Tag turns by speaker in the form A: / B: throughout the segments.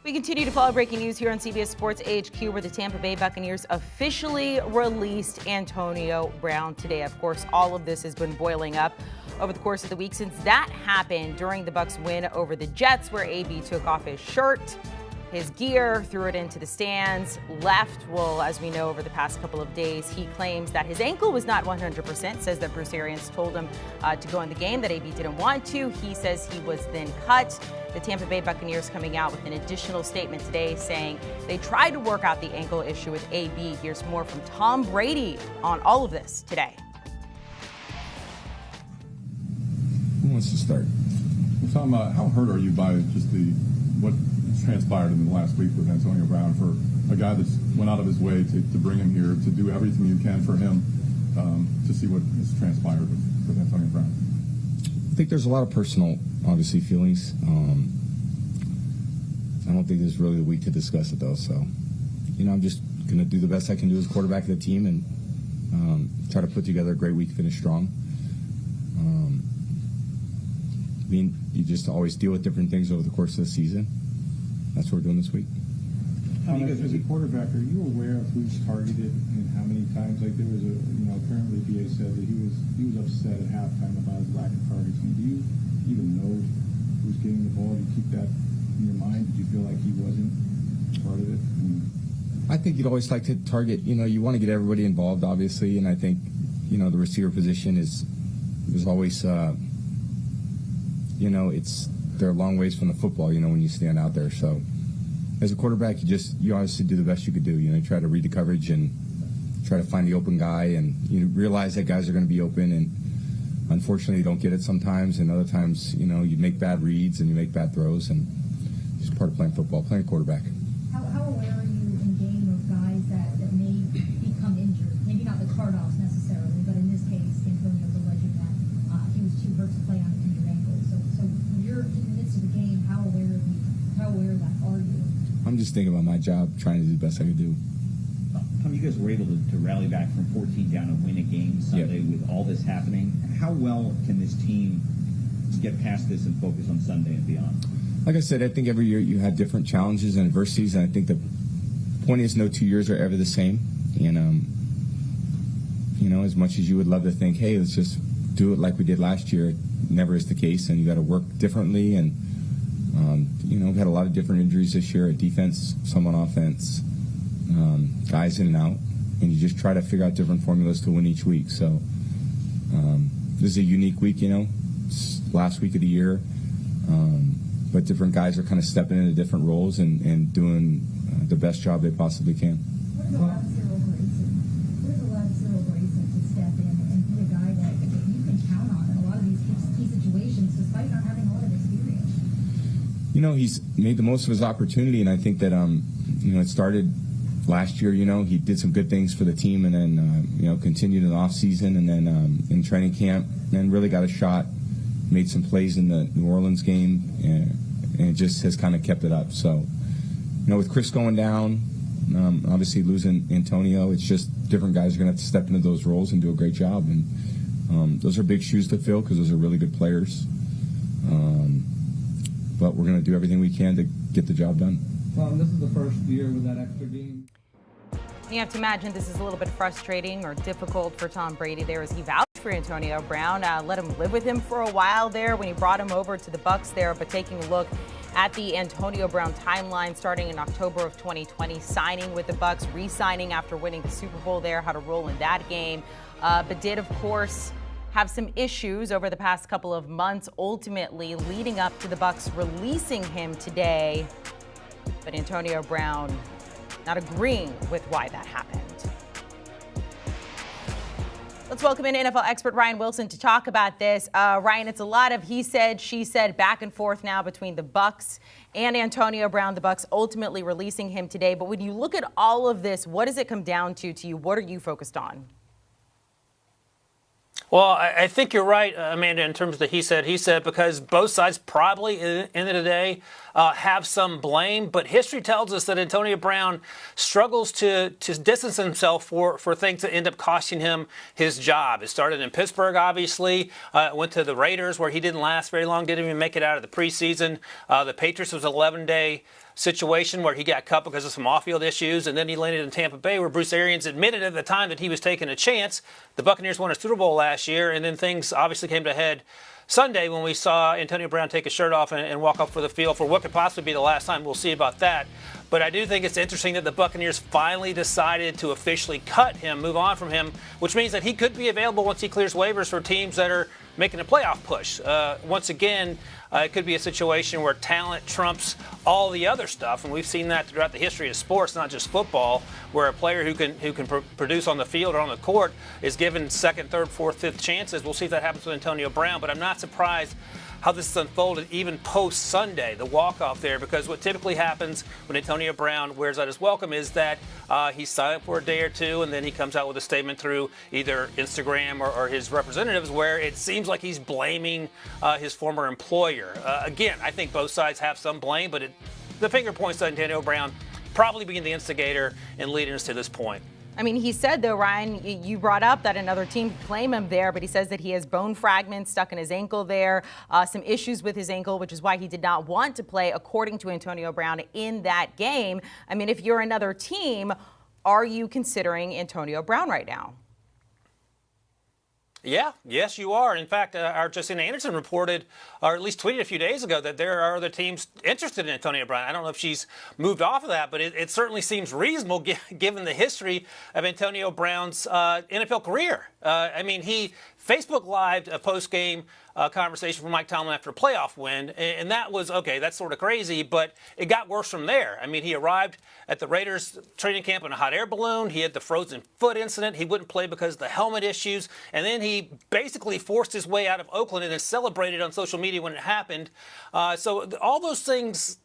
A: We continue to follow breaking news here on CBS Sports HQ, where the Tampa Bay Buccaneers officially released Antonio Brown today. Of course, all of this has been boiling up over the course of the week since that happened during the Bucs win over the Jets, where AB took off his shirt, his gear, threw it into the stands, left. Well, as we know, over the past couple of days, he claims that his ankle was not 100%, says that Bruce Arians told him to go in the game, that AB didn't want to. He says he was then cut. The Tampa Bay Buccaneers coming out with an additional statement today saying they tried to work out the ankle issue with AB. Here's more from Tom Brady on all of this today.
B: Who wants to start?
C: Well, Tom, how hurt are you by just what transpired in the last week with Antonio Brown, for a guy that went out of his way to bring him here, to do everything you can for him, to see what has transpired with Antonio Brown?
B: I think there's a lot of personal, obviously, feelings. I don't think this is really the week to discuss it, though. So, I'm just going to do the best I can do as quarterback of the team and try to put together a great week, finish strong. You just always deal with different things over the course of the season. That's what we're doing this week.
D: Because as a quarterback, are you aware of who's targeted and how many times? Like, there was apparently BA said that he was upset at halftime about his lack of targets. Do you even know who's getting the ball? Do you keep that in your mind? Did you feel like he wasn't part of it?
B: I think you'd always like to target. You want to get everybody involved, obviously, and I think the receiver position is always they're a long ways from the football, when you stand out there. So as a quarterback, you obviously do the best you could do. You try to read the coverage and try to find the open guy, and you realize that guys are going to be open, and unfortunately you don't get it sometimes, and other times, you make bad reads and you make bad throws, and it's part of playing football, playing quarterback.
E: How aware are you in game of guys that may become injured? Maybe not the card-offs necessarily, but in this case, Antonio's alleging that he was too hurt to play on an injured ankle. So when you're in the midst of the game, how aware of that are you?
B: I'm just thinking about my job, trying to do the best I can do.
F: Tom, you guys were able to rally back from 14 down and win a game Sunday with all this happening. How well can this team get past this and focus on Sunday and beyond?
B: Like I said, I think every year you have different challenges and adversities, and I think the point is no 2 years are ever the same. And, as much as you would love to think, hey, let's just do it like we did last year, it never is the case, and you got to work differently. And, we've had a lot of different injuries this year at defense, some on offense, guys in and out, and you just try to figure out different formulas to win each week. So this is a unique week, it's last week of the year, but different guys are kind of stepping into different roles and doing the best job they possibly can.
E: What does allow Cyril Grayson to step in and be a guy that you can count on in a lot of these key situations, despite not having a lot of experience?
B: He's made the most of his opportunity, and I think that it started last year. He did some good things for the team, and then continued in the off season, and then in training camp, and then really got a shot, made some plays in the New Orleans game, and it just has kind of kept it up. So, with Chris going down, obviously losing Antonio, it's just different guys are going to have to step into those roles and do a great job, and those are big shoes to fill because those are really good players. But we're going to do everything we can to get the job done.
D: This is the first year with that extra game.
A: You have to imagine this is a little bit frustrating or difficult for Tom Brady there as he vouched for Antonio Brown. Let him live with him for a while there when he brought him over to the Bucs there. But taking a look at the Antonio Brown timeline starting in October of 2020, signing with the Bucs, re-signing after winning the Super Bowl there, how to roll in that game, but did, of course, have some issues over the past couple of months, ultimately leading up to the Bucs releasing him today. But Antonio Brown not agreeing with why that happened. Let's welcome in NFL expert Ryan Wilson to talk about this. Ryan, it's a lot of he said, she said, back and forth now between the Bucs and Antonio Brown. The Bucs ultimately releasing him today. But when you look at all of this, what does it come down to you? What are you focused on?
G: Well, I think you're right, Amanda, in terms of the he said, because both sides probably, at the end of the day, have some blame. But history tells us that Antonio Brown struggles to distance himself for things that end up costing him his job. It started in Pittsburgh, obviously, went to the Raiders, where he didn't last very long, didn't even make it out of the preseason. The Patriots was an 11-day situation where he got cut because of some off-field issues, and then he landed in Tampa Bay, where Bruce Arians admitted at the time that he was taking a chance. The Buccaneers won a Super Bowl last year, and then things obviously came to a head Sunday when we saw Antonio Brown take his shirt off and walk up for the field for what could possibly be the last time. We'll see about that. But I do think it's interesting that the Buccaneers finally decided to officially cut him, move on from him, which means that he could be available once he clears waivers for teams that are making a playoff push. Once again, it could be a situation where talent trumps all the other stuff, and we've seen that throughout the history of sports, not just football, where a player who can produce on the field or on the court is given second, third, fourth, fifth chances. We'll see if that happens with Antonio Brown, but I'm not surprised how this has unfolded even post-Sunday, the walk-off there, because what typically happens when Antonio Brown wears out his welcome is that he's silent for a day or two, and then he comes out with a statement through either Instagram or his representatives where it seems like he's blaming his former employer. Again, I think both sides have some blame, but the finger points to Antonio Brown probably being the instigator and leading us to this point.
A: I mean, he said, though, Ryan, you brought up that another team could claim him there, but he says that he has bone fragments stuck in his ankle there, some issues with his ankle, which is why he did not want to play, according to Antonio Brown, in that game. I mean, if you're another team, are you considering Antonio Brown right now?
G: Yeah, yes, you are. In fact, our Josina Anderson reported, or at least tweeted a few days ago, that there are other teams interested in Antonio Brown. I don't know if she's moved off of that, but it certainly seems reasonable given the history of Antonio Brown's NFL career. I mean, he Facebook Lived a post-game conversation from Mike Tomlin after a playoff win, and that was, okay, that's sort of crazy, but it got worse from there. I mean, he arrived at the Raiders training camp in a hot air balloon. He had the frozen foot incident. He wouldn't play because of the helmet issues, and then he basically forced his way out of Oakland and then celebrated on social media when it happened. So all those things,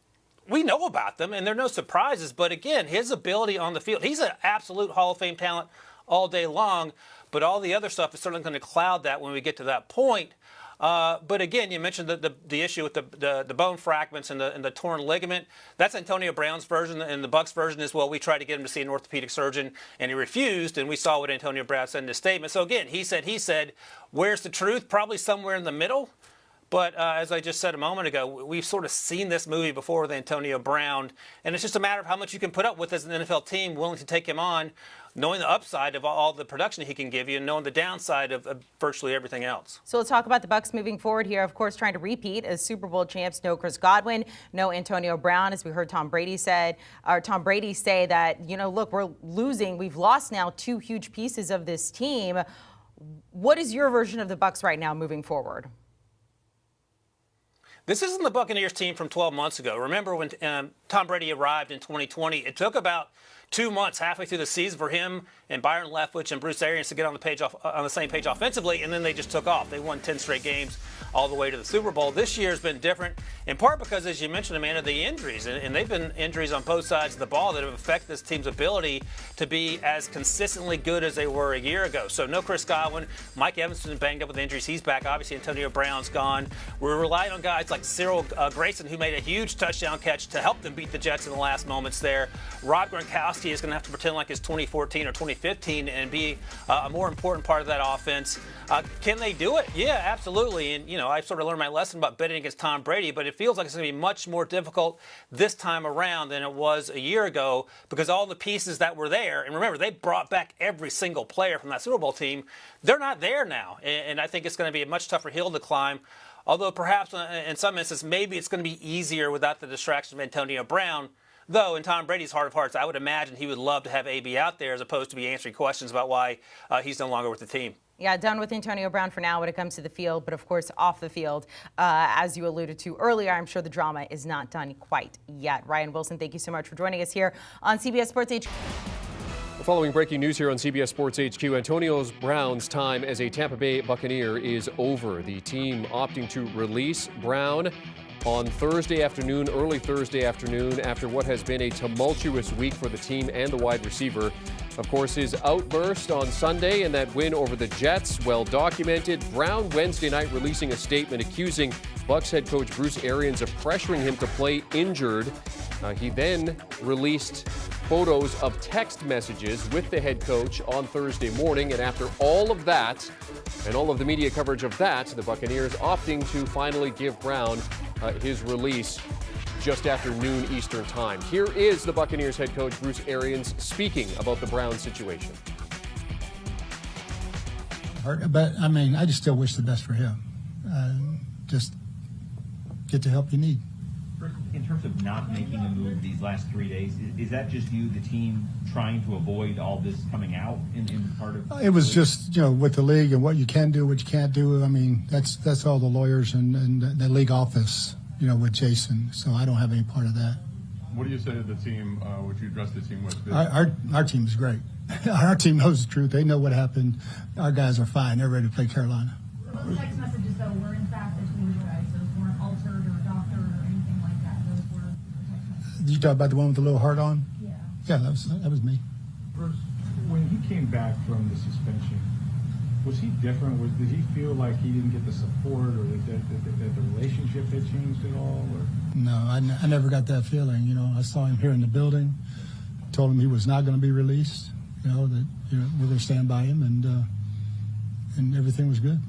G: we know about them, and they're no surprises, but again, his ability on the field, he's an absolute Hall of Fame talent all day long, but all the other stuff is certainly going to cloud that when we get to that point. But again, you mentioned the issue with the bone fragments and the torn ligament. That's Antonio Brown's version, and the Bucs version is, well, we tried to get him to see an orthopedic surgeon, and he refused, and we saw what Antonio Brown said in his statement. So again, he said, where's the truth? Probably somewhere in the middle. But as I just said a moment ago, we've sort of seen this movie before with Antonio Brown, and it's just a matter of how much you can put up with as an NFL team willing to take him on, knowing the upside of all the production he can give you and knowing the downside of virtually everything else.
A: So let's talk about the Bucs moving forward here. Of course, trying to repeat as Super Bowl champs. No Chris Godwin, no Antonio Brown, as we heard Tom Brady say that, look, we're losing. We've lost now two huge pieces of this team. What is your version of the Bucs right now moving forward?
G: This isn't the Buccaneers team from 12 months ago. Remember when Tom Brady arrived in 2020, it took about 2 months, halfway through the season, for him and Byron Leftwich and Bruce Arians to get on the same page offensively, and then they just took off. They won 10 straight games all the way to the Super Bowl. This year has been different, in part because, as you mentioned, Amanda, the injuries, and they've been injuries on both sides of the ball that have affected this team's ability to be as consistently good as they were a year ago. So no Chris Godwin. Mike Evans has been banged up with injuries. He's back. Obviously, Antonio Brown's gone. We're relying on guys like Cyril Grayson, who made a huge touchdown catch to help them beat the Jets in the last moments there. Rob Gronkowski is going to have to pretend like it's 2014 or 2015 and be a more important part of that offense. Can they do it? Yeah, absolutely. And, I've sort of learned my lesson about betting against Tom Brady, but it feels like it's going to be much more difficult this time around than it was a year ago because all the pieces that were there, and remember, they brought back every single player from that Super Bowl team, they're not there now. And I think it's going to be a much tougher hill to climb. Although perhaps in some instances, maybe it's going to be easier without the distraction of Antonio Brown. Though, in Tom Brady's heart of hearts, I would imagine he would love to have AB out there as opposed to be answering questions about why he's no longer with the team.
A: Yeah, done with Antonio Brown for now when it comes to the field, but of course off the field, as you alluded to earlier, I'm sure the drama is not done quite yet. Ryan Wilson, thank you so much for joining us here on CBS Sports HQ.
H: Following breaking news here on CBS Sports HQ, Antonio Brown's time as a Tampa Bay Buccaneer is over. The team opting to release Brown on Thursday afternoon, early Thursday afternoon, after what has been a tumultuous week for the team and the wide receiver. Of course, his outburst on Sunday and that win over the Jets, well documented. Brown Wednesday night releasing a statement accusing Bucs head coach Bruce Arians of pressuring him to play injured. He then released photos of text messages with the head coach on Thursday morning, and after all of that and all of the media coverage of that, the Buccaneers opting to finally give Brown his release just after noon Eastern time. Here is the Buccaneers head coach Bruce Arians speaking about the Browns situation.
I: But I mean, I just still wish the best for him. Just get the help you need.
F: In terms of not making a move these last 3 days, is that just you, the team, trying to avoid all this coming out in part of?
I: It was just, with the league and what you can do, what you can't do. I mean, that's all the lawyers and the league office, with Jason. So I don't have any part of that.
C: What do you say to the team? What you address the team with?
I: Our team is great. Our team knows the truth. They know what happened. Our guys are fine. They're ready to play Carolina.
E: Those text messages, though, were in fact between you guys. Those weren't altered or doctored or anything like that. Those were text messages.
I: You talk about the one with the little heart on?
E: Yeah.
I: Yeah, that was me.
D: Bruce, when he came back from the suspension, was he different? Did he feel like he didn't get the support, or that the relationship had changed at all? Or?
I: No, I never got that feeling. I saw him here in the building, told him he was not going to be released, that we're going to stand by him, and everything was good.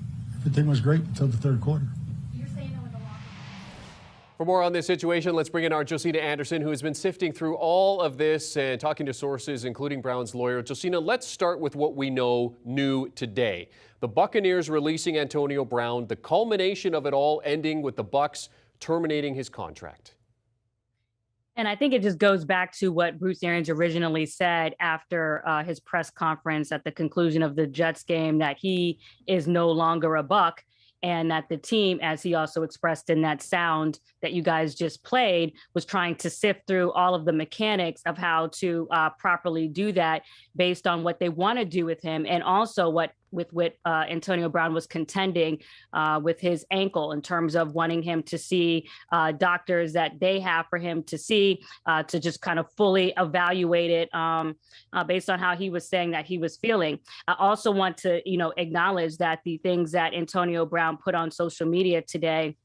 I: Everything was great until the third quarter.
E: You're saying that with the locker room.
H: For more on this situation, let's bring in our Josina Anderson, who has been sifting through all of this and talking to sources, including Brown's lawyer. Josina, let's start with what we know new today. The Buccaneers releasing Antonio Brown, the culmination of it all ending with the Bucs terminating his contract.
J: And I think it just goes back to what Bruce Arians originally said after his press conference at the conclusion of the Jets game, that he is no longer a Buc, and that the team, as he also expressed in that sound that you guys just played, was trying to sift through all of the mechanics of how to properly do that based on what they want to do with him, and also what Antonio Brown was contending with his ankle, in terms of wanting him to see doctors that they have for him to see, to just kind of fully evaluate it based on how he was saying that he was feeling. I also want to, acknowledge that the things that Antonio Brown put on social media today,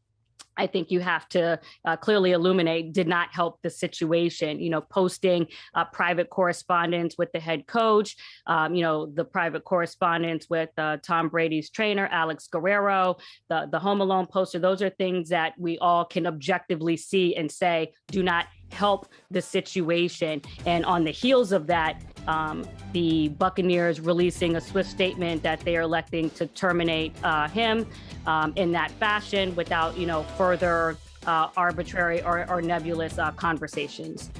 J: I think you have to clearly illuminate, did not help the situation. Posting private correspondence with the head coach, the private correspondence with Tom Brady's trainer, Alex Guerrero, the Home Alone poster. Those are things that we all can objectively see and say do not help the situation. And on the heels of that, the Buccaneers releasing a swift statement that they are electing to terminate him in that fashion without, further arbitrary or nebulous conversations.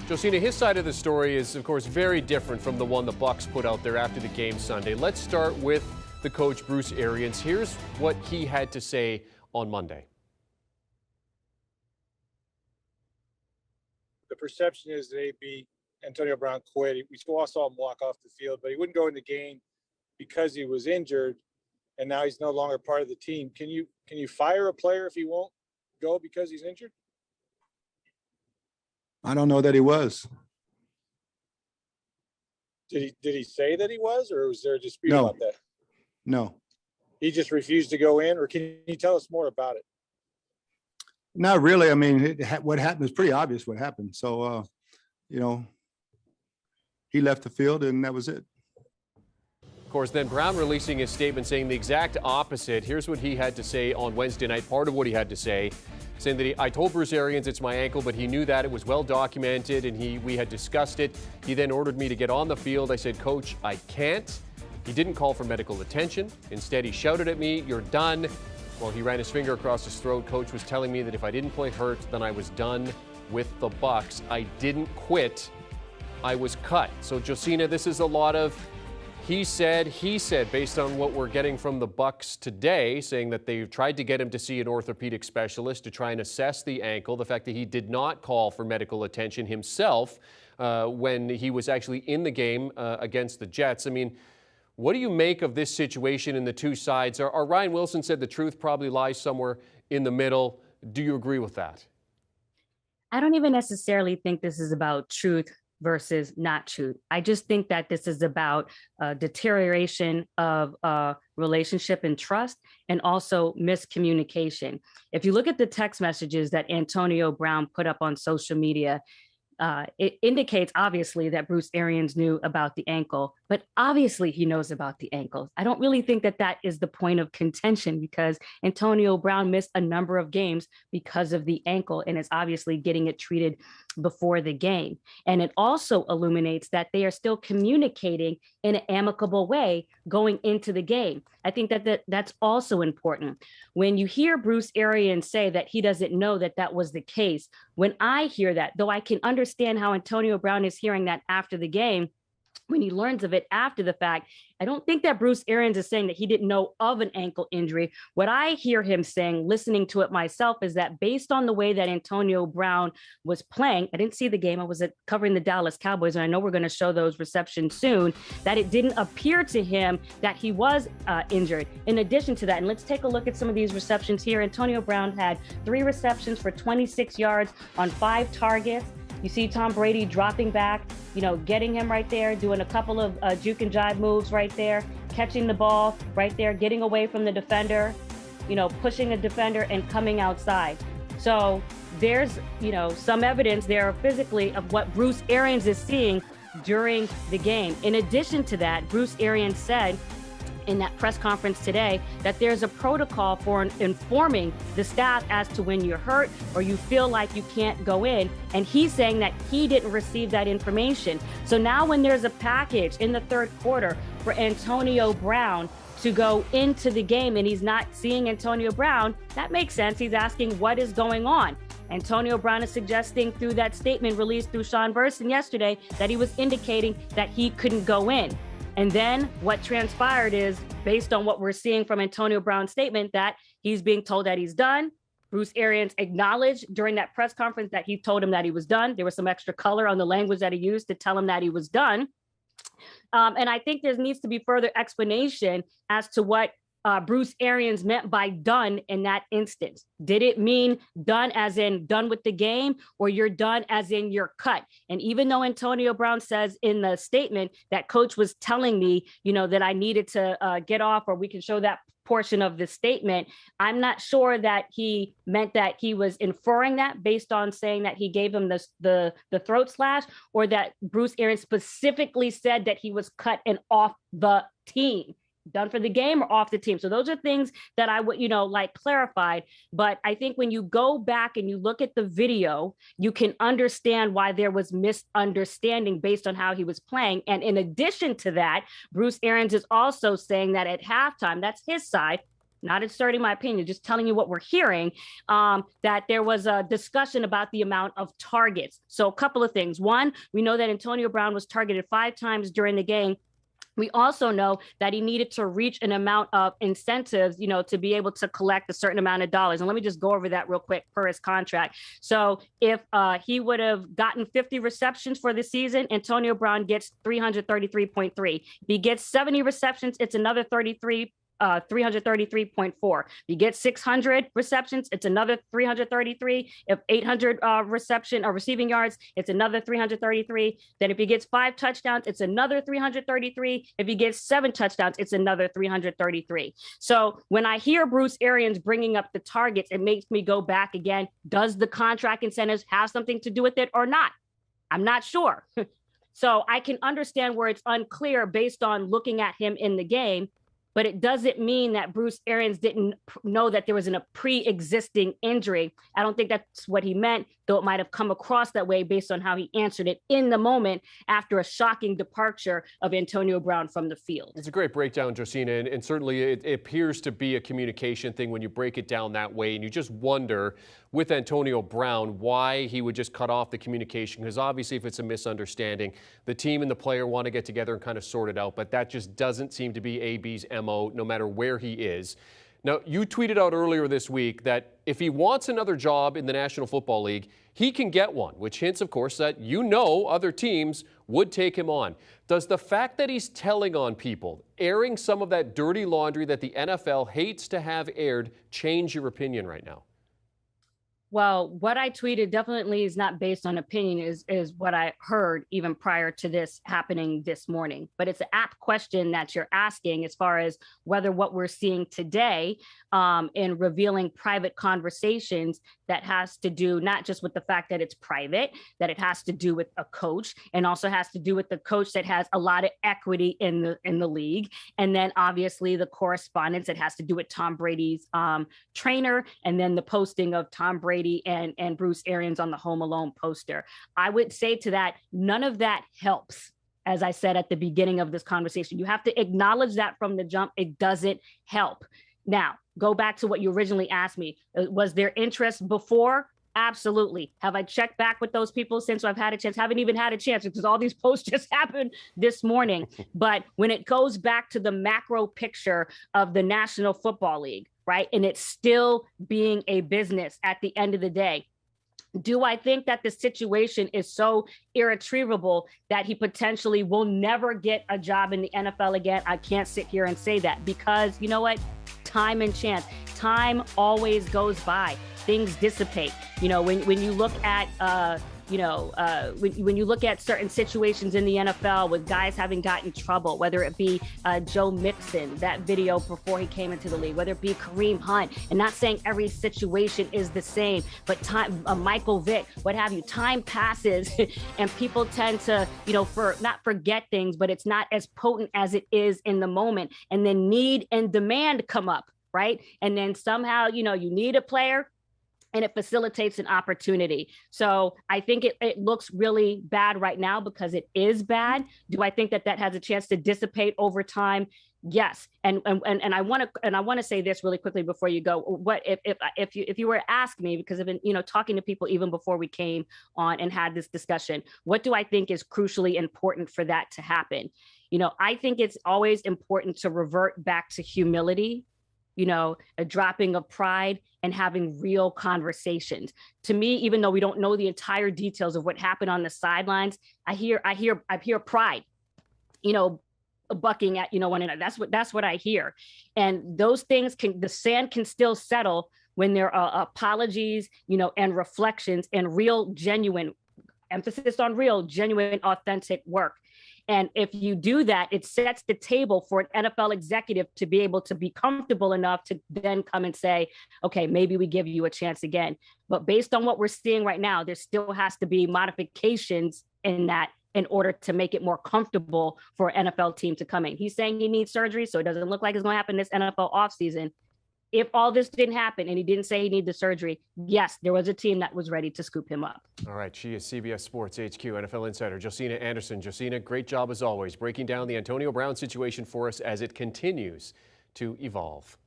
H: Josina, his side of the story is, of course, very different from the one the Bucs put out there after the game Sunday. Let's start with the coach, Bruce Arians. Here's what he had to say on Monday.
K: The perception is that Antonio Brown quit. We all saw him walk off the field, but he wouldn't go in the game because he was injured, and now he's no longer part of the team. Can you fire a player if he won't go because he's injured?
L: I don't know that he was.
K: Did he say that he was, or was there a dispute
L: No.
K: about that?
L: No,
K: He just refused to go in, or can you tell us more about it?
L: not really. I mean, what happened is pretty obvious what happened. So, he left the field and that was it.
H: Of course, then Brown releasing his statement saying the exact opposite. Here's what he had to say on Wednesday night, part of what he had to say, saying that I told Bruce Arians it's my ankle, but he knew that. It was well documented, and we had discussed it. He then ordered me to get on the field. I said, Coach, I can't. He didn't call for medical attention. Instead, he shouted at me, you're done. While he ran his finger across his throat, Coach was telling me that if I didn't play hurt, then I was done with the Bucs. I didn't quit. I was cut. So, Josina, this is a lot of he said, based on what we're getting from the Bucs today, saying that they've tried to get him to see an orthopedic specialist to try and assess the ankle, the fact that he did not call for medical attention himself when he was actually in the game against the Jets. I mean, what do you make of this situation in the two sides? Ryan Wilson said the truth probably lies somewhere in the middle. Do you agree with that?
J: I don't even necessarily think this is about truth versus not truth. I just think that this is about deterioration of relationship and trust, and also miscommunication. If you look at the text messages that Antonio Brown put up on social media, it indicates obviously that Bruce Arians knew about the ankle, but obviously he knows about the ankles. I don't really think that that is the point of contention, because Antonio Brown missed a number of games because of the ankle and is obviously getting it treated before the game. And it also illuminates that they are still communicating in an amicable way going into the game. I think that that's also important. When you hear Bruce Arians say that he doesn't know that that was the case, when I hear that, though I can understand how Antonio Brown is hearing that after the game, when he learns of it after the fact, I don't think that Bruce Arians is saying that he didn't know of an ankle injury. What I hear him saying, listening to it myself, is that based on the way that Antonio Brown was playing, I didn't see the game, I was covering the Dallas Cowboys, and I know we're going to show those receptions soon, that it didn't appear to him that he was injured. In addition to that, and let's take a look at some of these receptions here. Antonio Brown had 3 receptions for 26 yards on 5 targets. You see Tom Brady dropping back, getting him right there, doing a couple of juke and jive moves right there, catching the ball right there, getting away from the defender, pushing the defender and coming outside. So there's, some evidence there physically of what Bruce Arians is seeing during the game. In addition to that, Bruce Arians said in that press conference today that there's a protocol for informing the staff as to when you're hurt or you feel like you can't go in. And he's saying that he didn't receive that information. So now when there's a package in the third quarter for Antonio Brown to go into the game and he's not seeing Antonio Brown, that makes sense. He's asking what is going on. Antonio Brown is suggesting through that statement released through Sean Burson yesterday that he was indicating that he couldn't go in. And then what transpired is, based on what we're seeing from Antonio Brown's statement, that he's being told that he's done. Bruce Arians acknowledged during that press conference that he told him that he was done. There was some extra color on the language that he used to tell him that he was done. And I think there needs to be further explanation as to what Bruce Arians meant by done in that instance. Did it mean done as in done with the game, or you're done as in you're cut? And even though Antonio Brown says in the statement that coach was telling me, that I needed to get off, or we can show that portion of the statement, I'm not sure that he meant that he was inferring that based on saying that he gave him the throat slash, or that Bruce Arians specifically said that he was cut and off the team. Done for the game or off the team. So those are things that I would, clarified. But I think when you go back and you look at the video, you can understand why there was misunderstanding based on how he was playing. And in addition to that, Bruce Arians is also saying that at halftime, that's his side, not inserting my opinion, just telling you what we're hearing, that there was a discussion about the amount of targets. So a couple of things. One, we know that Antonio Brown was targeted 5 times during the game. We also know that he needed to reach an amount of incentives, to be able to collect a certain amount of dollars. And let me just go over that real quick per his contract. So if he would have gotten 50 receptions for the season, Antonio Brown gets 333.3. If he gets 70 receptions, it's another 333.4. If you get 600 receptions, it's another 333. If 800 reception or receiving yards, it's another 333. Then if he gets 5 touchdowns, it's another 333. If he gets 7 touchdowns, it's another 333. So when I hear Bruce Arians bringing up the targets, it makes me go back again. Does the contract incentives have something to do with it or not? I'm not sure. So I can understand where it's unclear based on looking at him in the game. But it doesn't mean that Bruce Arians didn't know that there was a pre-existing injury. I don't think that's what he meant, though it might have come across that way based on how he answered it in the moment after a shocking departure of Antonio Brown from the field.
H: It's a great breakdown, Josina, and certainly it appears to be a communication thing when you break it down that way, and you just wonder with Antonio Brown why he would just cut off the communication, because obviously if it's a misunderstanding, the team and the player want to get together and kind of sort it out, but that just doesn't seem to be AB's MO no matter where he is. Now, you tweeted out earlier this week that if he wants another job in the National Football League, he can get one, which hints, of course, that other teams would take him on. Does the fact that he's telling on people, airing some of that dirty laundry that the NFL hates to have aired, change your opinion right now?
J: Well, what I tweeted definitely is not based on opinion, is what I heard even prior to this happening this morning. But it's an apt question that you're asking as far as whether what we're seeing today in revealing private conversations that has to do not just with the fact that it's private, that it has to do with a coach, and also has to do with the coach that has a lot of equity in the league. And then obviously the correspondence that has to do with Tom Brady's trainer, and then the posting of Tom Brady and Bruce Arians on the Home Alone poster. I would say to that, none of that helps. As I said at the beginning of this conversation, you have to acknowledge that from the jump. It doesn't help. Now, go back to what you originally asked me. Was there interest before? Absolutely. Have I checked back with those people since I've had a chance? Haven't even had a chance because all these posts just happened this morning. But when it goes back to the macro picture of the National Football League, right? And it's still being a business at the end of the day. Do I think that the situation is so irretrievable that he potentially will never get a job in the NFL again? I can't sit here and say that because you know what? Time and chance. Time always goes by. Things dissipate. You know, when you look at when you look at certain situations in the NFL with guys having gotten in trouble, whether it be Joe Mixon, that video before he came into the league, whether it be Kareem Hunt, and not saying every situation is the same, but time, Michael Vick, what have you, time passes and people tend to, not forget things, but it's not as potent as it is in the moment. And then need and demand come up, right? And then somehow, you need a player, and it facilitates an opportunity. So I think it looks really bad right now because it is bad. Do I think that has a chance to dissipate over time? Yes. And I want to say this really quickly before you go. What if you were to ask me, because I've been talking to people even before we came on and had this discussion, what do I think is crucially important for that to happen? I think it's always important to revert back to humility, a dropping of pride, and having real conversations. To me, even though we don't know the entire details of what happened on the sidelines, I hear pride, bucking at one another. That's what I hear. And those things the sand can still settle when there are apologies, and reflections and real, genuine, emphasis on real, genuine, authentic work. And if you do that, it sets the table for an NFL executive to be able to be comfortable enough to then come and say, okay, maybe we give you a chance again. But based on what we're seeing right now, there still has to be modifications in that in order to make it more comfortable for an NFL team to come in. He's saying he needs surgery, so it doesn't look like it's going to happen this NFL offseason. If all this didn't happen and he didn't say he needed the surgery, yes, there was a team that was ready to scoop him up.
H: All right, she is CBS Sports HQ NFL insider Josina Anderson. Josina, great job as always, breaking down the Antonio Brown situation for us as it continues to evolve.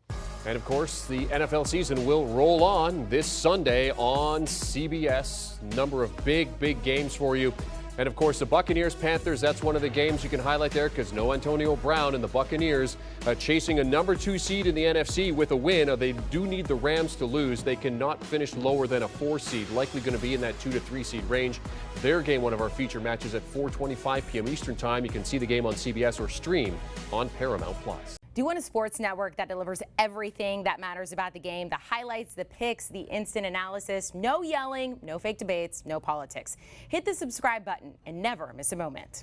H: And of course, the NFL season will roll on this Sunday on CBS. Number of big games for you. And of course, the Buccaneers, Panthers, that's one of the games you can highlight there because no Antonio Brown and the Buccaneers chasing a number 2 seed in the NFC with a win. They do need the Rams to lose. They cannot finish lower than a 4 seed, likely going to be in that 2 to 3 seed range. Their game, one of our feature matches at 4:25 p.m. Eastern Time. You can see the game on CBS or stream on Paramount+.
M: Do you want a sports network that delivers everything that matters about the game? The highlights, the picks, the instant analysis, no yelling, no fake debates, no politics. Hit the subscribe button and never miss a moment.